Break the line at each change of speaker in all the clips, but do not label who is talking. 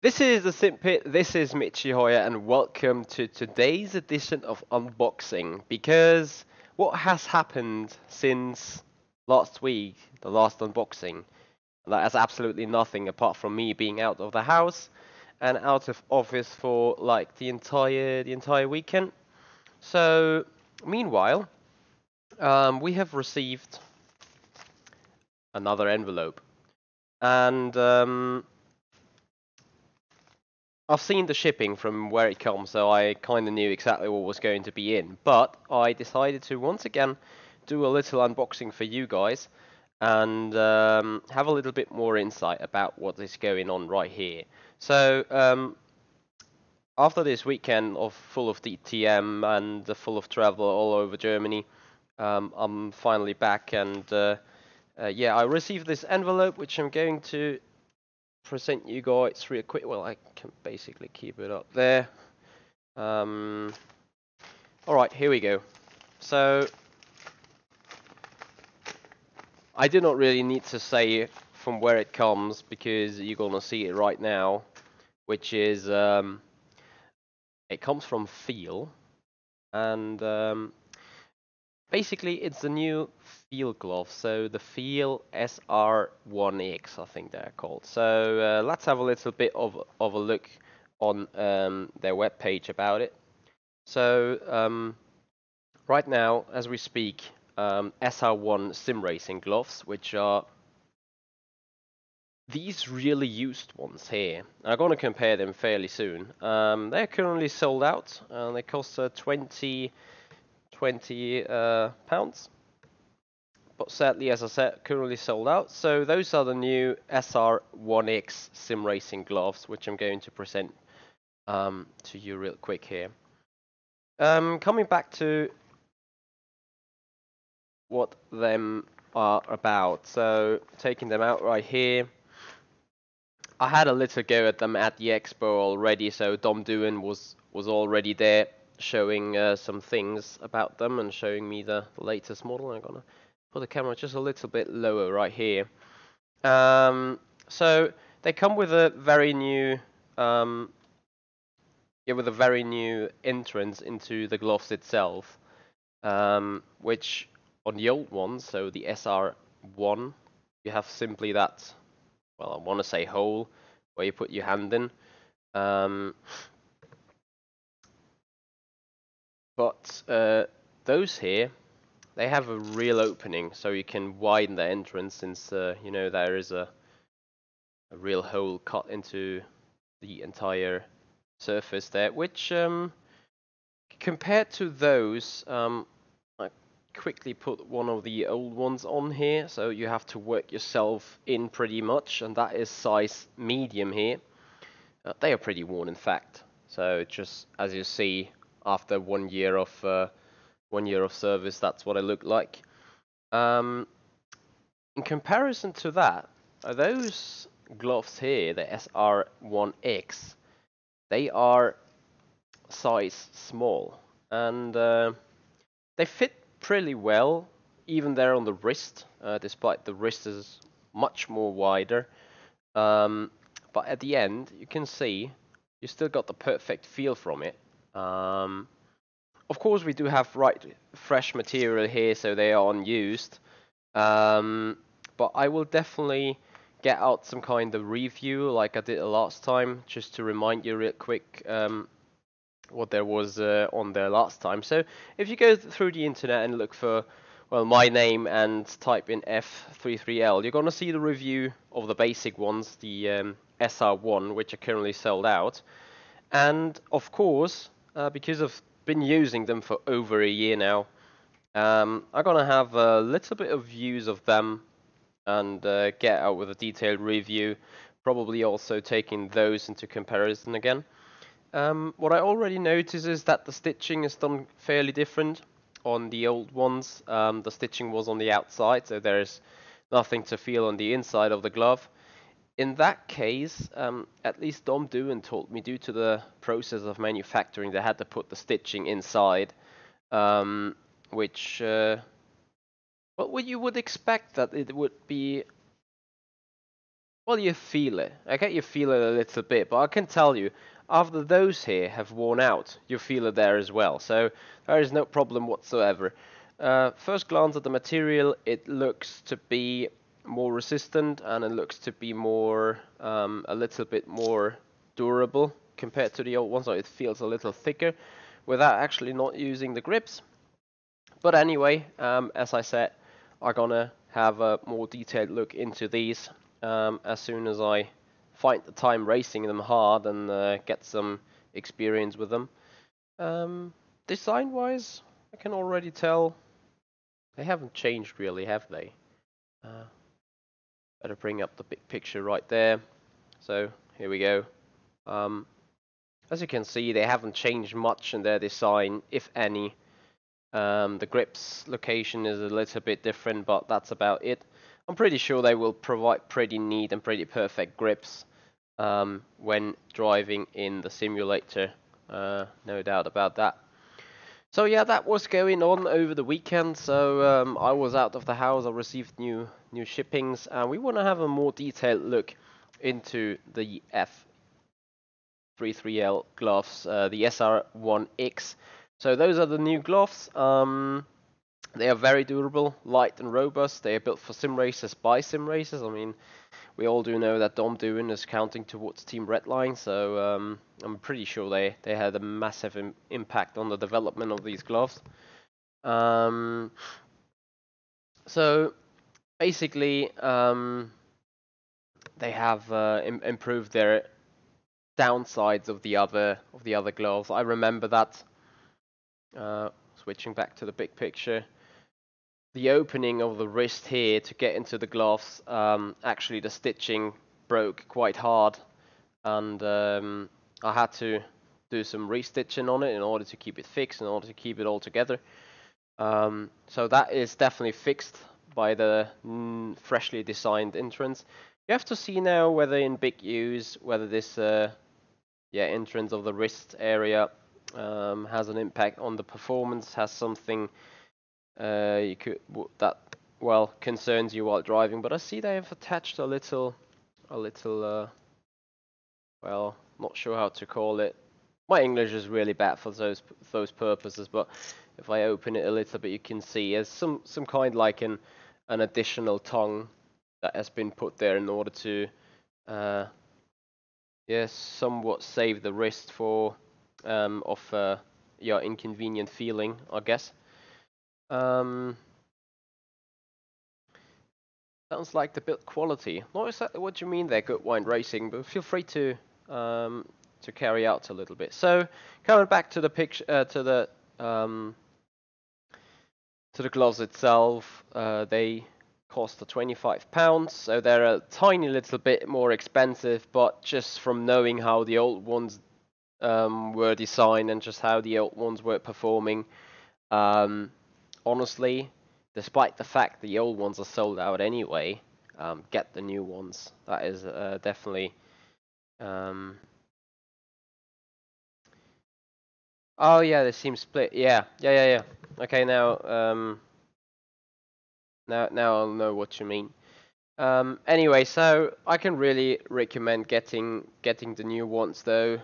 This is the Simpit, this is Michi Hoya, and welcome to today's edition of Unboxing. Because what has happened since last week, the last unboxing, that has absolutely nothing apart from me being out of the house and out of office for like the entire weekend. So, meanwhile, we have received another envelope, and I've seen the shipping from where it comes, so I kind of knew exactly what was going to be in. But I decided to once again do a little unboxing for you guys and have a little bit more insight about what is going on right here. So after this weekend of full of DTM and full of travel all over Germany, I'm finally back, and yeah, I received this envelope which I'm going to present you guys real quick. Well, I can basically keep it up there. Alright, here we go. So, I do not really need to say from where it comes because you're gonna see it right now, which is, it comes from Feel, and basically it's the new Feel glove, so the Feel SR1X, I think they're called. So let's have a little bit of a look on their webpage about it. So right now, as we speak, SR1 sim racing gloves, which are these really used ones here. I'm going to compare them fairly soon. They're currently sold out, and they cost 20 pounds. But sadly, as I said, currently sold out. So those are the new SR1X sim racing gloves, which I'm going to present to you real quick here. Coming back to what them are about. So taking them out right here. I had a little go at them at the expo already. So Dom Doohan was already there, showing some things about them and showing me the latest model. I'm gonna put the camera just a little bit lower right here. So they come with a very new, with a very new entrance into the gloves itself, which on the old ones, so the SR1, you have simply that, well, I want to say hole where you put your hand in. But those here, they have a real opening, so you can widen the entrance since you know, there is a real hole cut into the entire surface there, which compared to those, I quickly put one of the old ones on here, so you have to work yourself in pretty much, and that is size medium here. They are pretty worn, in fact. So just as you see, after 1 year of service, that's what I look like. In comparison to that, those gloves here, the SR1X, they are size small, and they fit pretty well, even there on the wrist, despite the wrist is much more wider. But at the end, you can see you still got the perfect feel from it. Of course, we do have fresh material here, so they are unused. But I will definitely get out some kind of review like I did last time, just to remind you real quick what there was on there last time. So if you go through the internet and look for, well, my name and type in F33L, you're gonna see the review of the basic ones, the SR1, which are currently sold out. And of course, because I've been using them for over a year now, I'm gonna have a little bit of views of them and get out with a detailed review, probably also taking those into comparison again. What I already noticed is that the stitching is done fairly different on the old ones. The stitching was on the outside, so there's nothing to feel on the inside of the glove. In that case, at least Dom Doohan told me, due to the process of manufacturing, they had to put the stitching inside, which, well, you would expect that it would be, well, you feel it. Okay, you feel it a little bit, but I can tell you, after those here have worn out, you feel it there as well. So there is no problem whatsoever. First glance at the material, it looks to be more resistant and it looks to be more, a little bit more durable compared to the old one, so it feels a little thicker without actually not using the grips. But anyway, as I said, I'm gonna have a more detailed look into these as soon as I find the time racing them hard and get some experience with them. Design-wise, I can already tell they haven't changed really, have they? Uh, Better bring up the big picture right there. So here we go. Um, as you can see, they haven't changed much in their design, if any. The grips location is a little bit different, but that's about it. I'm pretty sure they will provide pretty neat and pretty perfect grips when driving in the simulator. No doubt about that. So yeah, that was going on over the weekend. So I was out of the house. I received new shippings, and we want to have a more detailed look into the F33L gloves, the SR1X. So those are the new gloves. They are very durable, light and robust. They are built for sim racers by sim racers. I mean, we all do know that Dom Doon is counting towards Team Redline, so I'm pretty sure they had a massive impact on the development of these gloves. So basically, they have improved their downsides of the other gloves. I remember that. Switching back to the big picture, the opening of the wrist here to get into the gloves, actually the stitching broke quite hard, and I had to do some restitching on it in order to keep it fixed, in order to keep it all together. So that is definitely fixed by the freshly designed entrance. You have to see now whether in big use, whether this entrance of the wrist area has an impact on the performance, has something that concerns you while driving. But I see they have attached a little not sure how to call it. My English is really bad for those purposes, but if I open it a little bit, you can see there's some kind like an additional tongue that has been put there in order to somewhat save the wrist for of inconvenient feeling, I guess. Sounds like the build quality. Not exactly what you mean there, good wine racing, but feel free to carry out a little bit. So coming back to the picture, to the gloves itself, they cost £25, so they're a tiny little bit more expensive, but just from knowing how the old ones were designed and just how the old ones were performing, honestly, despite the fact the old ones are sold out anyway, get the new ones. That is definitely. Oh yeah, they seem split. Yeah. Okay, now I'll know what you mean. Anyway, so I can really recommend getting the new ones though.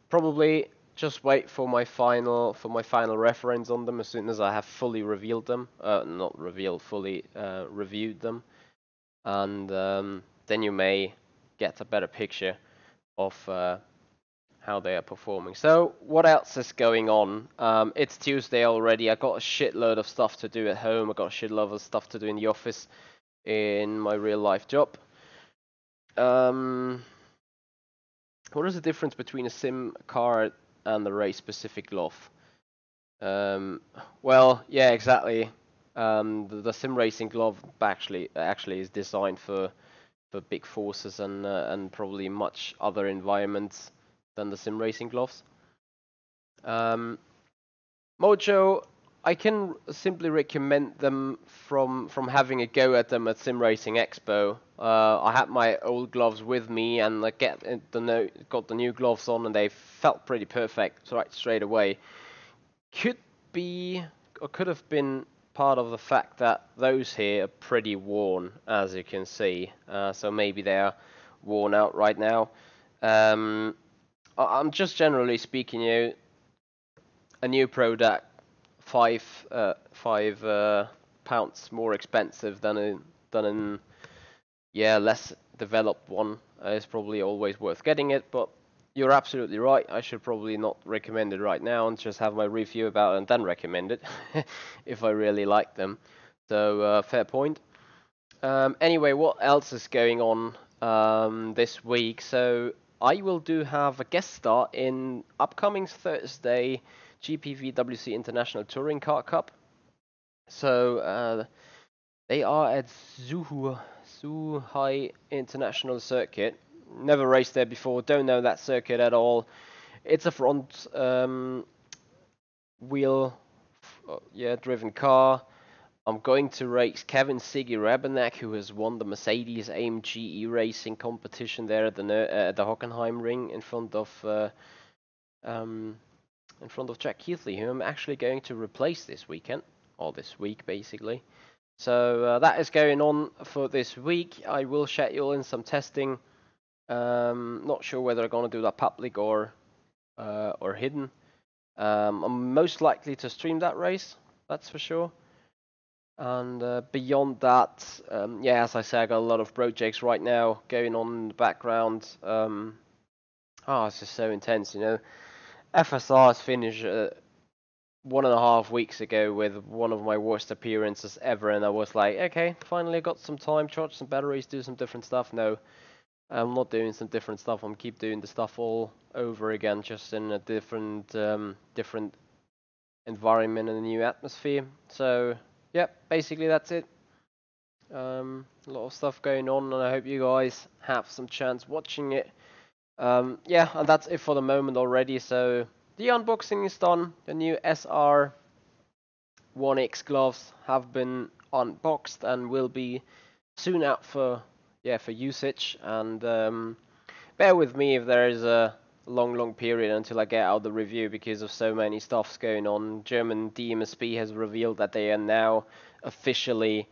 Probably just wait for my final reference on them as soon as I have fully revealed them. Not revealed, fully reviewed them, and then you may get a better picture of how they are performing. So what else is going on? It's Tuesday already. I got a shitload of stuff to do at home. I got a shitload of stuff to do in the office, in my real life job. What is the difference between a sim card and the race specific glove? Well, yeah, exactly. The sim racing glove actually is designed for big forces and probably much other environments than the sim racing gloves. Mojo, I can simply recommend them from having a go at them at Sim Racing Expo. I had my old gloves with me, and I got the new gloves on, and they felt pretty perfect right straight away. Could have been part of the fact that those here are pretty worn, as you can see. So maybe they are worn out right now. I'm just generally speaking, a new product, five pounds more expensive than less developed one is probably always worth getting it. But you're absolutely right. I should probably not recommend it right now and just have my review about it and then recommend it if I really like them. So fair point. Anyway, what else is going on this week? So I will have a guest star in upcoming Thursday GPVWC International Touring Car Cup. So they are at Zhuhai International Circuit. Never raced there before, don't know that circuit at all. It's a front wheel driven car. I'm going to race Kevin Siggy Rebenek, who has won the Mercedes AMG racing competition there at the Hockenheim Ring in front of Jack Keithley, who I'm actually going to replace this weekend, or this week basically. So that is going on for this week. I will schedule in some testing. Not sure whether I'm going to do that public or hidden. I'm most likely to stream that race, that's for sure. And beyond that, as I say, I got a lot of projects right now going on in the background. It's just so intense, FSR's finished 1.5 weeks ago with one of my worst appearances ever, and I was like, okay, finally got some time, charge some batteries, do some different stuff. No, I'm not doing some different stuff. I'm keep doing the stuff all over again, just in a different environment and a new atmosphere. So yeah, basically that's it. A lot of stuff going on, and I hope you guys have some chance watching it. And that's it for the moment already. So the unboxing is done. The new SR1X gloves have been unboxed and will be soon out for usage. And bear with me if there is a long period until I get out the review because of so many stuffs going on. German DMSP has revealed that they are now officially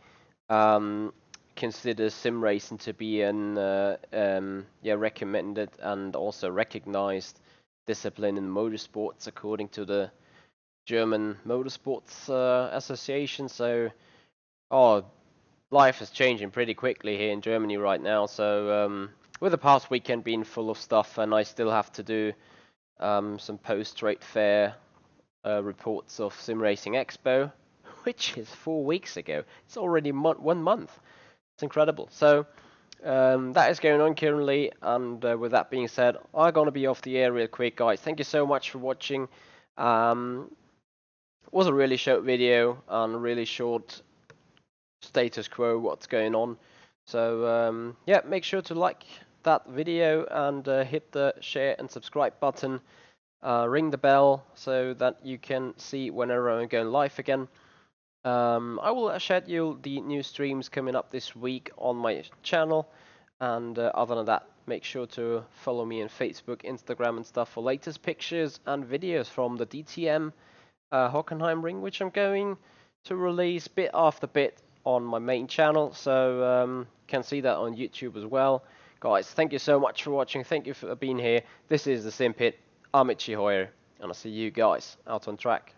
consider sim racing to be an recommended and also recognized discipline in motorsports according to the German Motorsports Association. So, life is changing pretty quickly here in Germany right now. So, with the past weekend being full of stuff, and I still have to do some post-trade fair reports of Sim Racing Expo, which is 4 weeks ago. It's already 1 month. It's incredible. So that is going on currently, and with that being said, I'm gonna be off the air real quick, guys. Thank you so much for watching. It was a really short video and a really short status quo what's going on. So make sure to like that video and hit the share and subscribe button. Ring the bell so that you can see whenever I'm going live again. I will schedule the new streams coming up this week on my channel, and other than that, make sure to follow me on Facebook, Instagram and stuff for latest pictures and videos from the DTM Hockenheim Ring, which I'm going to release bit after bit on my main channel, so can see that on YouTube as well. Guys, thank you so much for watching, thank you for being here. This is the Sim Pit. I'm Itchy Hoyer, and I'll see you guys out on track.